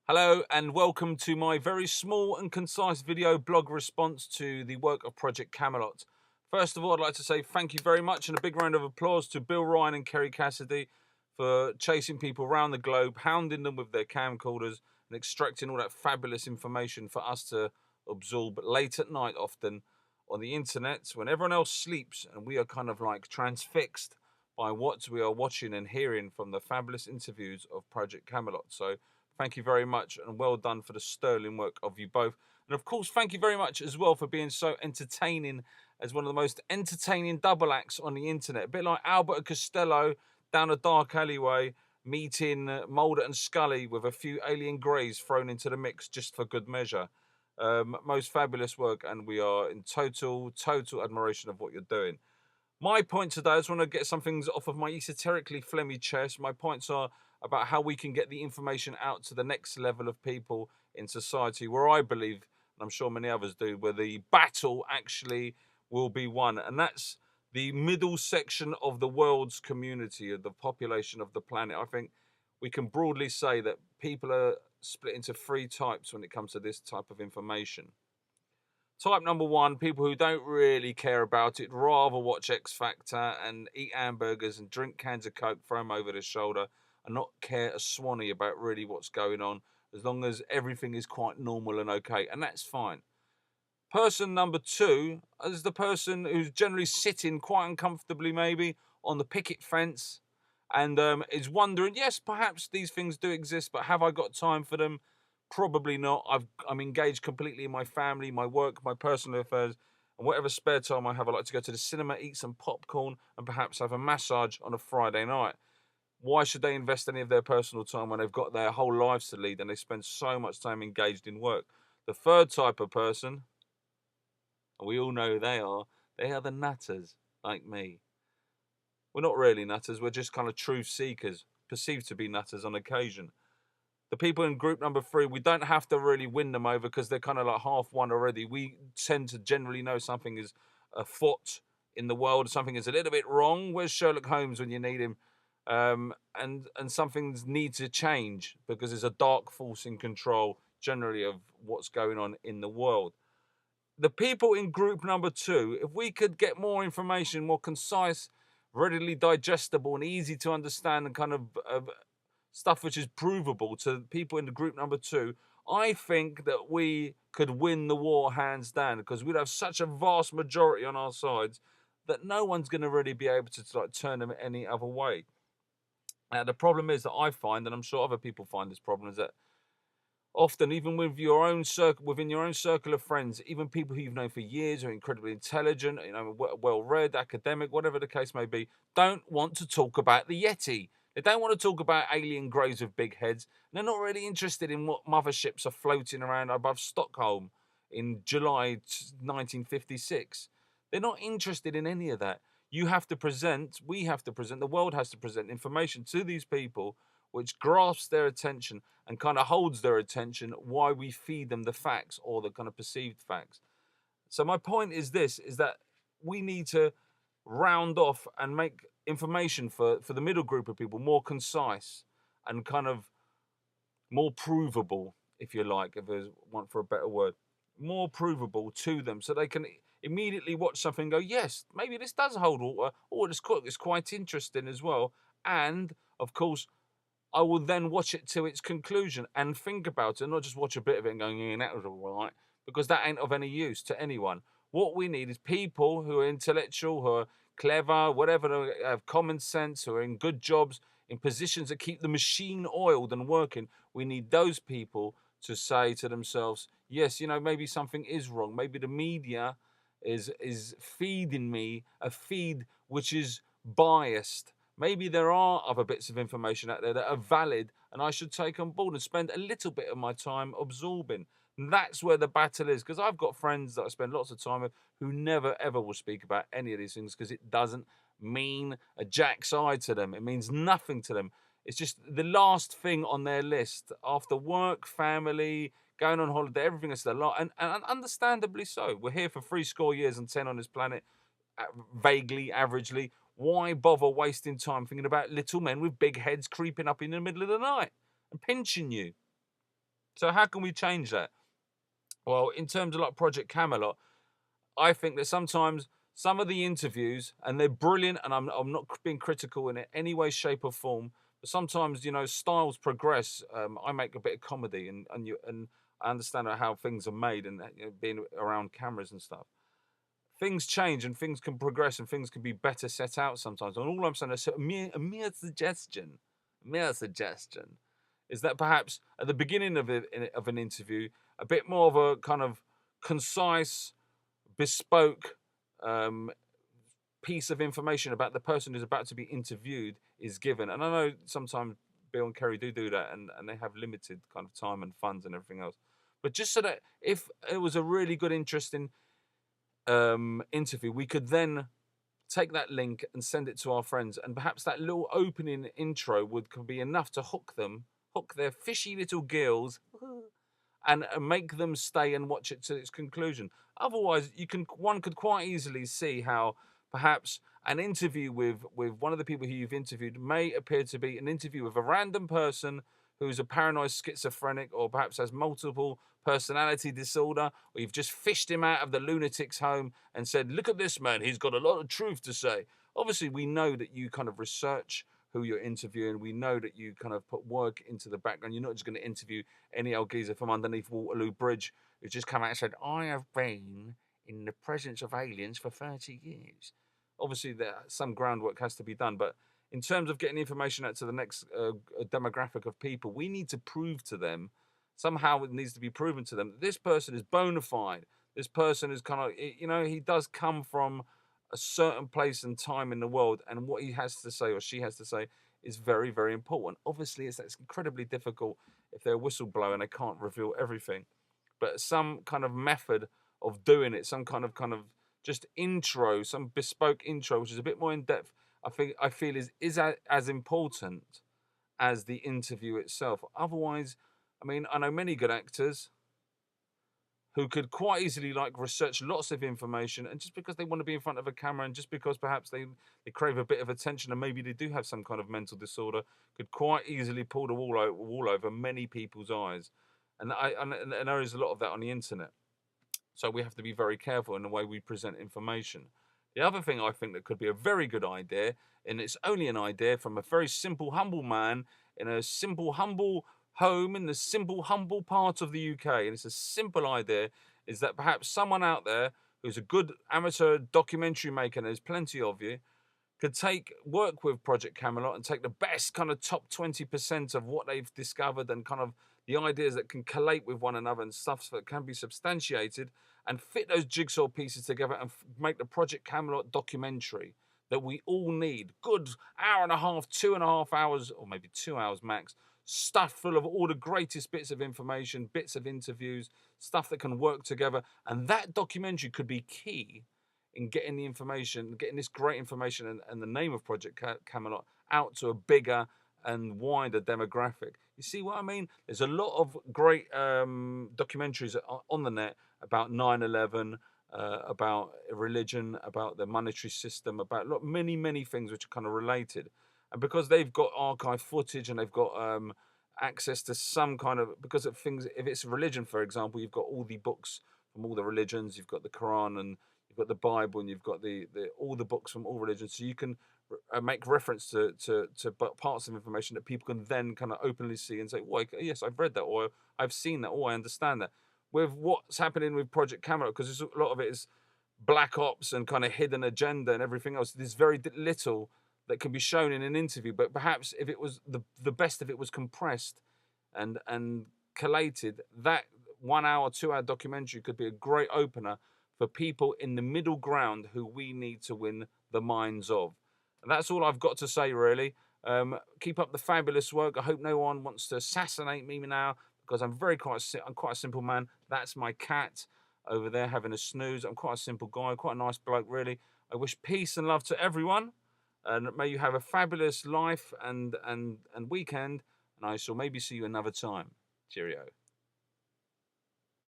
Hello and welcome to my very small and concise video blog response to the work of Project Camelot. First of all, I'd like to say thank you very much and a big round of applause to Bill Ryan and Kerry Cassidy for chasing people around the globe, hounding them with their camcorders and extracting all that fabulous information for us to absorb late at night often on the internet when everyone else sleeps and we are kind of like transfixed by what we are watching and hearing from the fabulous interviews of Project Camelot. So thank you very much and well done for the sterling work of you both. And of course, thank you very much as well for being so entertaining as one of the most entertaining double acts on the internet. A bit like Albert and Costello down a dark alleyway, meeting Mulder and Scully with a few alien greys thrown into the mix just for good measure. Most fabulous work, and we are in total admiration of what you're doing. My point today, I just want to get some things off of my esoterically phlegmy chest. My points are about how we can get the information out to the next level of people in society, where I believe, and I'm sure many others do, where the battle actually will be won. And that's the middle section of the world's community, of the population of the planet. I think we can broadly say that people are split into three types when it comes to this type of information. Type number one, people who don't really care about it, rather watch X Factor and eat hamburgers and drink cans of Coke, throw them over their shoulder, and not care a swanny about really what's going on, as long as everything is quite normal and okay, and that's fine. Person number two is the person who's generally sitting quite uncomfortably, maybe, on the picket fence, and is wondering, yes, perhaps these things do exist, but have I got time for them? Probably not. I'm engaged completely in my family, my work, my personal affairs, and whatever spare time I have, I like to go to the cinema, eat some popcorn, and perhaps have a massage on a Friday night. Why should they invest any of their personal time when they've got their whole lives to lead and they spend so much time engaged in work? The third type of person, and we all know who they are the nutters, like me. We're not really nutters, we're just kind of truth seekers, perceived to be nutters on occasion. The people in group number three, we don't have to really win them over because they're kind of like half won already. We tend to generally know something is afoot in the world, something is a little bit wrong. Where's Sherlock Holmes when you need him? And some things need to change because there's a dark force in control generally of what's going on in the world. The people in group number two, if we could get more information, more concise, readily digestible and easy to understand and kind of stuff which is provable to people in the group number two, I think that we could win the war hands down because we'd have such a vast majority on our sides that no one's going to really be able to like turn them any other way. Now, the problem is that I find, and I'm sure other people find this problem, is that often, even with your own circle, within your own circle of friends, even people who you've known for years are incredibly intelligent, well-read, academic, whatever the case may be, don't want to talk about the Yeti. They don't want to talk about alien greys with big heads. They're not really interested in what motherships are floating around above Stockholm in July 1956. They're not interested in any of that. You have to present, we have to present, the world has to present information to these people which grasps their attention and kind of holds their attention while we feed them the facts or the kind of perceived facts. So my point is this, is that we need to round off and make information for the middle group of people more concise and kind of more provable, if you like, if there's one for a better word, more provable to them so they can immediately watch something and go, yes, maybe this does hold water, or it's quite interesting as well. And of course, I will then watch it to its conclusion and think about it, not just watch a bit of it and going, yeah, that was all right, because that ain't of any use to anyone. What we need is people who are intellectual, who are clever, whatever, who have common sense, who are in good jobs, in positions that keep the machine oiled and working. We need those people to say to themselves, yes, maybe something is wrong. Maybe the media is feeding me a feed which is biased. Maybe there are other bits of information out there that are valid and I should take on board and spend a little bit of my time absorbing. And that's where the battle is, because I've got friends that I spend lots of time with who never ever will speak about any of these things because it doesn't mean a jack's eye to them. It means nothing to them. It's just the last thing on their list after work, family, going on holiday, everything is a lot, and understandably so. We're here for 70 years on this planet, vaguely, averagely. Why bother wasting time thinking about little men with big heads creeping up in the middle of the night and pinching you? So how can we change that? Well, in terms of like Project Camelot, I think that sometimes some of the interviews, and they're brilliant, and I'm not being critical in any way, shape, or form. But sometimes, styles progress. I make a bit of comedy, and I understand how things are made, and being around cameras and stuff. Things change, and things can progress, and things can be better set out sometimes. And all I'm saying is a mere suggestion, is that perhaps at the beginning of an interview, a bit more of a kind of concise, bespoke um, piece of information about the person who's about to be interviewed is given. And I know sometimes Bill and Kerry do that, and they have limited kind of time and funds and everything else. But just so that if it was a really good, interesting interview, we could then take that link and send it to our friends, and perhaps that little opening intro could be enough to hook their fishy little gills, and make them stay and watch it to its conclusion. Otherwise, one could quite easily see how perhaps an interview with one of the people who you've interviewed may appear to be an interview with a random person who's a paranoid schizophrenic, or perhaps has multiple personality disorder, or you've just fished him out of the lunatic's home and said, look at this man, he's got a lot of truth to say. Obviously, we know that you kind of research who you're interviewing. We know that you kind of put work into the background. You're not just going to interview any old geezer from underneath Waterloo Bridge who's just come out and said, I have been in the presence of aliens for 30 years. Obviously, some groundwork has to be done, but in terms of getting information out to the next demographic of people, we need to prove to them, somehow it needs to be proven to them, that this person is bona fide. This person is kind of, he does come from a certain place and time in the world, and what he has to say or she has to say is very, very important. Obviously, it's incredibly difficult if they're a whistleblower and they can't reveal everything. But some kind of method of doing it, some kind of just intro, some bespoke intro, which is a bit more in depth, I feel is as important as the interview itself. Otherwise, I mean, I know many good actors who could quite easily research lots of information, and just because they want to be in front of a camera, and just because perhaps they crave a bit of attention, and maybe they do have some kind of mental disorder, could quite easily pull the wall over many people's eyes. And there is a lot of that on the internet. So we have to be very careful in the way we present information. The other thing I think that could be a very good idea, and it's only an idea from a very simple, humble man in a simple, humble home in the simple, humble part of the UK, and it's a simple idea, is that perhaps someone out there who's a good amateur documentary maker, and there's plenty of you, could work with Project Camelot and take the best kind of top 20% of what they've discovered, and kind of the ideas that can collate with one another and stuff that can be substantiated, and fit those jigsaw pieces together and make the Project Camelot documentary that we all need. Good hour and a half, 2.5 hours, or maybe 2 hours max, stuffed full of all the greatest bits of information, bits of interviews, stuff that can work together. And that documentary could be key in getting the information, getting this great information and the name of Project Camelot out to a bigger and wider demographic. You see what I mean? There's a lot of great documentaries on the net about 9/11, about religion, about the monetary system, about many, many things which are kind of related. And because they've got archive footage, and they've got access to some kind of, because of things, if it's religion, for example, you've got all the books from all the religions, you've got the Quran, and you've got the Bible, and you've got the all the books from all religions, so you can make reference to parts of information that people can then kind of openly see and say, well, yes, I've read that, or I've seen that, or I understand that. With what's happening with Project Camelot, because a lot of it is black ops and kind of hidden agenda and everything else, there's very little that can be shown in an interview. But perhaps if it was the best of it was compressed and collated, that 1 hour, 2 hour documentary could be a great opener for people in the middle ground who we need to win the minds of. And that's all I've got to say, really. Keep up the fabulous work. I hope no one wants to assassinate me now, because I'm quite a simple man. That's my cat over there having a snooze. I'm quite a simple guy, quite a nice bloke, really. I wish peace and love to everyone, and may you have a fabulous life and weekend. And I shall maybe see you another time. Cheerio.